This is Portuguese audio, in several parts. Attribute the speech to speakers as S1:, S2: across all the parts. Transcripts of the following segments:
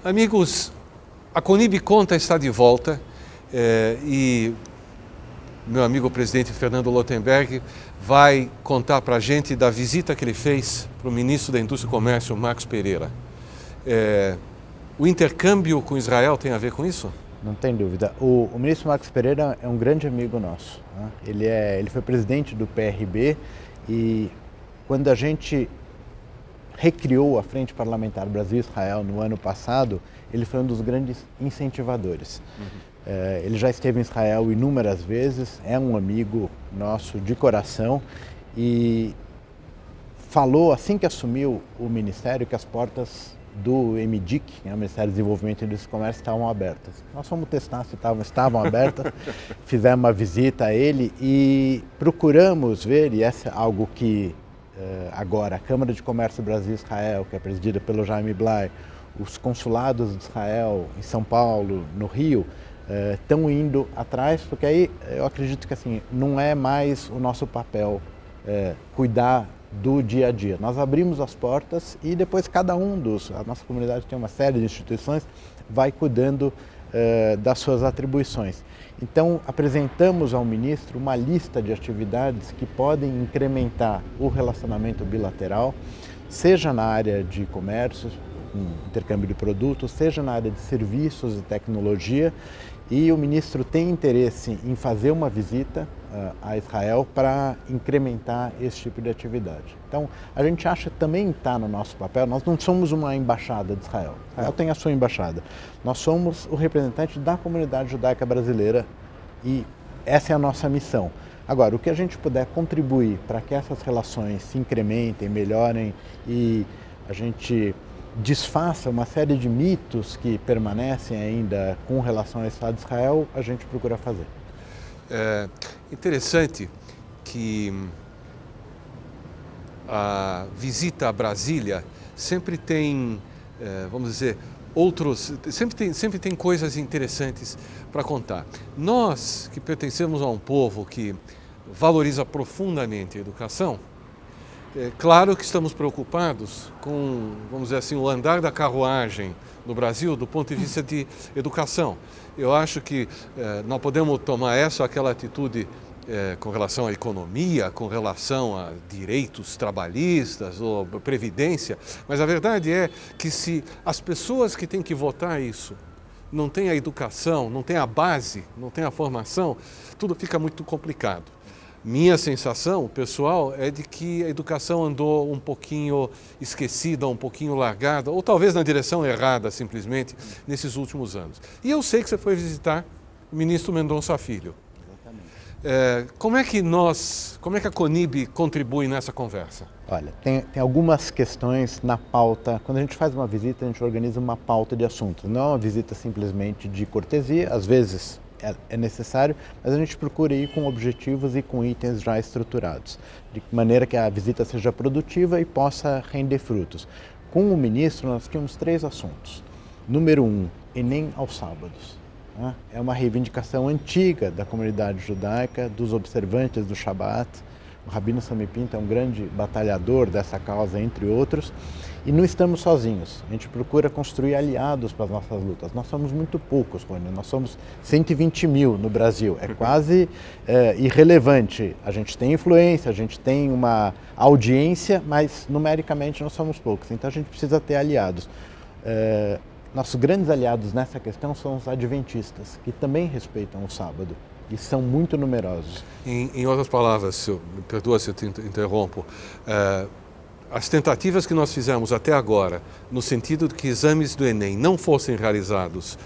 S1: Amigos, a Conib Conta está de volta e meu amigo o presidente Fernando Lottenberg vai contar para a gente da visita que ele fez para o ministro da Indústria e Comércio, Marcos Pereira. O intercâmbio com Israel tem a ver com isso?
S2: Não tem dúvida. O ministro Marcos Pereira é um grande amigo nosso, né? Ele foi presidente do PRB e quando a gente recriou a Frente Parlamentar Brasil-Israel no ano passado, ele foi um dos grandes incentivadores. Ele já esteve em Israel inúmeras vezes, é um amigo nosso de coração e falou assim que assumiu o ministério que as portas do MDIC, o Ministério do Desenvolvimento, Indústria e Comércio, estavam abertas. Nós fomos testar se estavam abertas, fizemos uma visita a ele e procuramos ver, e essa é algo que agora a Câmara de Comércio Brasil-Israel, que é presidida pelo Jaime Blay, os consulados de Israel em São Paulo, no Rio, estão indo atrás, porque aí eu acredito que assim, não é mais o nosso papel cuidar do dia a dia. Nós abrimos as portas e depois a nossa comunidade tem uma série de instituições, vai cuidando das suas atribuições. Então, apresentamos ao ministro uma lista de atividades que podem incrementar o relacionamento bilateral, seja na área de comércio, intercâmbio de produtos, seja na área de serviços e tecnologia, e o ministro tem interesse em fazer uma visita a Israel para incrementar esse tipo de atividade. Então, a gente acha que também está no nosso papel, nós não somos uma embaixada de Israel, Israel tem a sua embaixada, nós somos o representante da comunidade judaica brasileira e essa é a nossa missão. Agora, o que a gente puder contribuir para que essas relações se incrementem, melhorem e a gente desfaça uma série de mitos que permanecem ainda com relação ao Estado de Israel, a gente procura fazer.
S1: É interessante que a visita a Brasília sempre tem, vamos dizer, sempre tem coisas interessantes para contar. Nós que pertencemos a um povo que valoriza profundamente a educação, claro que estamos preocupados com, vamos dizer assim, o andar da carruagem no Brasil do ponto de vista de educação. Eu acho que não podemos tomar aquela atitude com relação à economia, com relação a direitos trabalhistas ou previdência, mas a verdade é que se as pessoas que têm que votar isso não têm a educação, não têm a base, não têm a formação, tudo fica muito complicado. Minha sensação, pessoal, é de que a educação andou um pouquinho esquecida, um pouquinho largada, ou talvez na direção errada, simplesmente, nesses últimos anos. E eu sei que você foi visitar o ministro Mendonça Filho. Exatamente. Como é que a Conib contribui nessa conversa?
S2: Olha, tem algumas questões na pauta. Quando a gente faz uma visita, a gente organiza uma pauta de assuntos. Não é uma visita simplesmente de cortesia, às vezes é necessário, mas a gente procura ir com objetivos e com itens já estruturados, de maneira que a visita seja produtiva e possa render frutos. Com o ministro, nós tínhamos 3 assuntos. Número 1, Enem aos sábados. É uma reivindicação antiga da comunidade judaica, dos observantes do Shabat. O Rabino Sami Pinto é um grande batalhador dessa causa, entre outros. E não estamos sozinhos, a gente procura construir aliados para as nossas lutas. Nós somos muito poucos, Rony, nós somos 120 mil no Brasil, é quase irrelevante. A gente tem influência, a gente tem uma audiência, mas numericamente nós somos poucos, então a gente precisa ter aliados. Nossos grandes aliados nessa questão são os adventistas, que também respeitam o sábado e são muito numerosos.
S1: Em outras palavras, me perdoa se eu te interrompo, as tentativas que nós fizemos até agora, no sentido de que exames do Enem não fossem realizados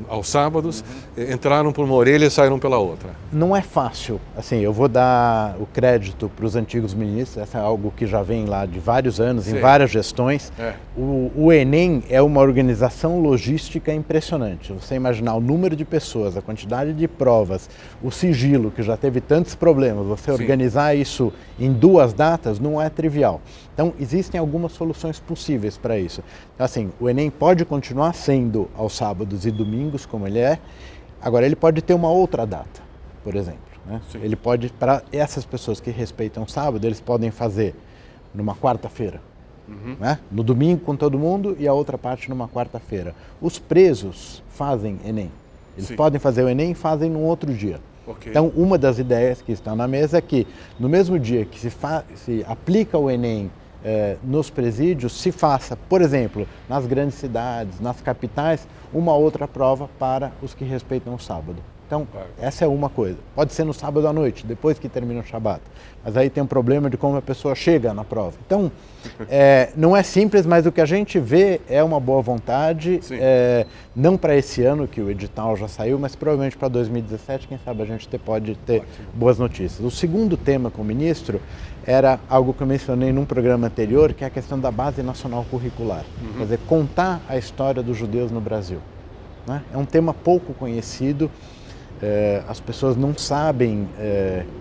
S1: aos sábados, entraram por uma orelha e saíram pela outra.
S2: Não é fácil. Assim, eu vou dar o crédito para os antigos ministros, essa é algo que já vem lá de vários anos, Sim. Em várias gestões. O Enem é uma organização logística impressionante. Você imaginar o número de pessoas, a quantidade de provas, o sigilo, que já teve tantos problemas, você Sim. Organizar isso em 2 datas não é trivial. Então, existem algumas soluções possíveis para isso. Então, assim, o Enem pode continuar sendo aos sábados e domingos, como ele é. Agora, ele pode ter uma outra data, por exemplo. Né? Ele pode, para essas pessoas que respeitam o sábado, eles podem fazer numa quarta-feira, né? No domingo com todo mundo e a outra parte numa quarta-feira. Os presos fazem Enem. Eles podem fazer o Enem e fazem num outro dia.
S1: Okay.
S2: Então, uma das ideias que estão na mesa é que, no mesmo dia que se aplica o Enem nos presídios, se faça, por exemplo, nas grandes cidades, nas capitais, uma outra prova para os que respeitam o sábado. Então, essa é uma coisa. Pode ser no sábado à noite, depois que termina o Shabat. Mas aí tem um problema de como a pessoa chega na prova. Então, não é simples, mas o que a gente vê é uma boa vontade. Não para esse ano, que o edital já saiu, mas provavelmente para 2017, quem sabe a gente pode ter boas notícias. O segundo tema com o ministro era algo que eu mencionei num programa anterior, que é a questão da Base Nacional Curricular. Quer dizer, contar a história dos judeus no Brasil, né? É um tema pouco conhecido. As pessoas não sabem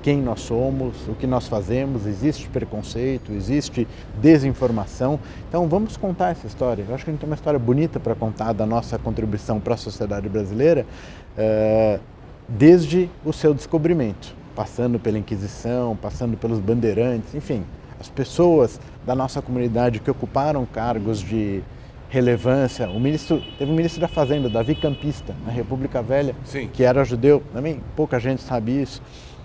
S2: quem nós somos, o que nós fazemos, existe preconceito, existe desinformação. Então vamos contar essa história. Eu acho que a gente tem uma história bonita para contar da nossa contribuição para a sociedade brasileira desde o seu descobrimento, passando pela Inquisição, passando pelos bandeirantes, enfim, as pessoas da nossa comunidade que ocuparam cargos de relevância. Teve um ministro da Fazenda, Davi Campista, na República Velha, que era judeu, também pouca gente sabe isso.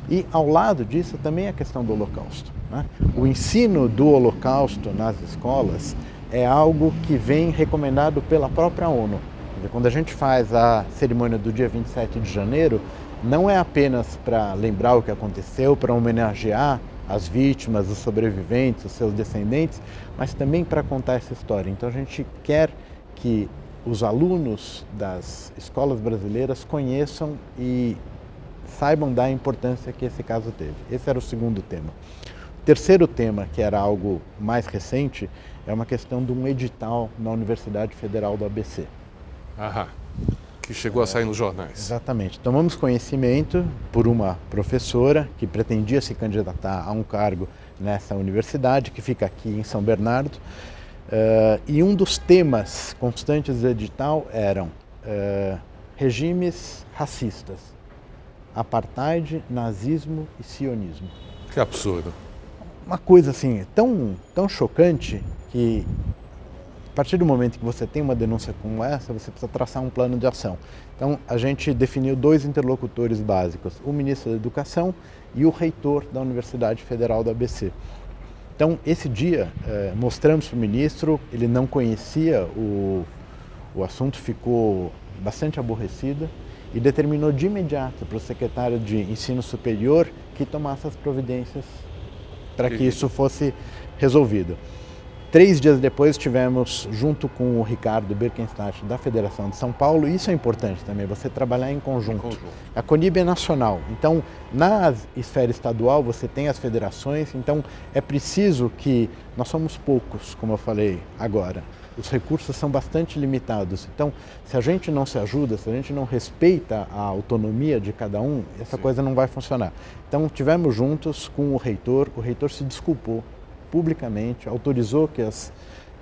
S2: E ao lado disso também a questão do Holocausto, né? O ensino do Holocausto nas escolas é algo que vem recomendado pela própria ONU. Quando a gente faz a cerimônia do dia 27 de janeiro, não é apenas para lembrar o que aconteceu, para homenagear as vítimas, os sobreviventes, os seus descendentes, mas também para contar essa história. Então a gente quer que os alunos das escolas brasileiras conheçam e saibam da importância que esse caso teve. Esse era o segundo tema. O terceiro tema, que era algo mais recente, é uma questão de um edital na Universidade Federal do ABC.
S1: Que chegou a sair nos jornais.
S2: Exatamente. Tomamos conhecimento por uma professora que pretendia se candidatar a um cargo nessa universidade, que fica aqui em São Bernardo, e um dos temas constantes do edital eram regimes racistas, apartheid, nazismo e sionismo.
S1: Que absurdo.
S2: Uma coisa assim, tão chocante que a partir do momento que você tem uma denúncia como essa, você precisa traçar um plano de ação. Então, a gente definiu 2 interlocutores básicos, o ministro da Educação e o reitor da Universidade Federal do ABC. Então, esse dia, mostramos para o ministro, ele não conhecia o assunto, ficou bastante aborrecido e determinou de imediato para o secretário de Ensino Superior que tomasse as providências para que isso fosse resolvido. 3 dias depois estivemos junto com o Ricardo Birkenstadt da Federação de São Paulo, e isso é importante também, você trabalhar em conjunto. A CONIB é nacional, então na esfera estadual você tem as federações, então é preciso que, nós somos poucos, como eu falei agora, os recursos são bastante limitados, então se a gente não se ajuda, se a gente não respeita a autonomia de cada um, essa coisa não vai funcionar. Então tivemos juntos com o reitor se desculpou publicamente, autorizou que as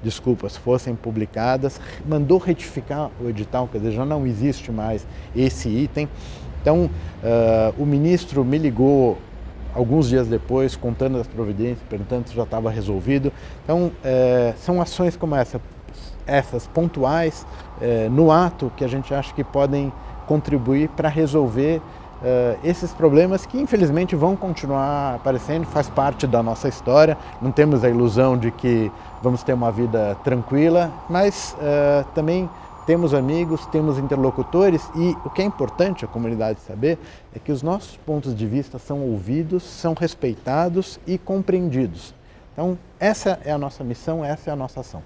S2: desculpas fossem publicadas, mandou retificar o edital, quer dizer, já não existe mais esse item. Então, o ministro me ligou alguns dias depois, contando as providências, perguntando se já estava resolvido. Então, são ações como essas pontuais, no ato, que a gente acha que podem contribuir para resolver esses problemas que infelizmente vão continuar aparecendo, faz parte da nossa história, não temos a ilusão de que vamos ter uma vida tranquila, mas também temos amigos, temos interlocutores, e o que é importante a comunidade saber é que os nossos pontos de vista são ouvidos, são respeitados e compreendidos. Então essa é a nossa missão, essa é a nossa ação.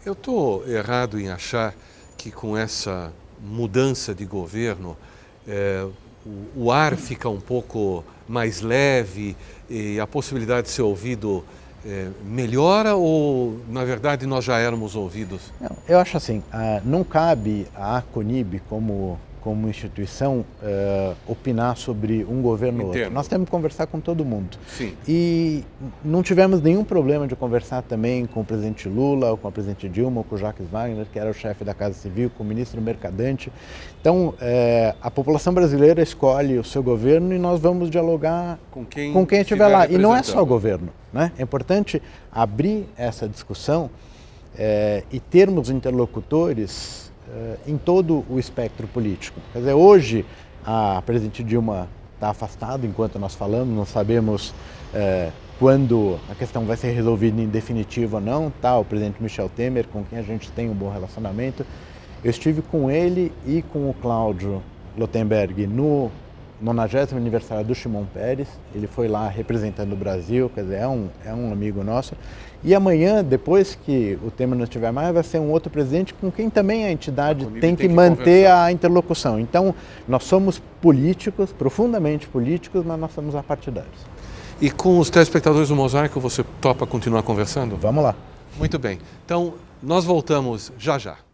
S1: Eu estou errado em achar que com essa mudança de governo o ar fica um pouco mais leve e a possibilidade de ser ouvido melhora, ou na verdade nós já éramos ouvidos?
S2: Não, eu acho assim, não cabe à CONIB como como instituição, opinar sobre um governo ou outro. Nós temos que conversar com todo mundo.
S1: Sim.
S2: E não tivemos nenhum problema de conversar também com o presidente Lula, ou com a presidente Dilma, ou com o Jacques Wagner, que era o chefe da Casa Civil, com o ministro Mercadante. Então, a população brasileira escolhe o seu governo e nós vamos dialogar com quem estiver lá. E não é só o governo, né? É importante abrir essa discussão e termos interlocutores em todo o espectro político. Quer dizer, hoje a presidente Dilma está afastada enquanto nós falamos, não sabemos quando a questão vai ser resolvida em definitivo ou não. Tá, o presidente Michel Temer, com quem a gente tem um bom relacionamento. Eu estive com ele e com o Cláudio Lotenberg no 90º aniversário do Shimon Peres. Ele foi lá representando o Brasil, quer dizer, é um amigo nosso. E amanhã, depois que o Temer não estiver mais, vai ser um outro presidente com quem também a entidade tem que manter a interlocução. Então, nós somos políticos, profundamente políticos, mas nós somos apartidários.
S1: E com os telespectadores do Mosaico, você topa continuar conversando?
S2: Vamos lá.
S1: Muito bem. Então, nós voltamos já já.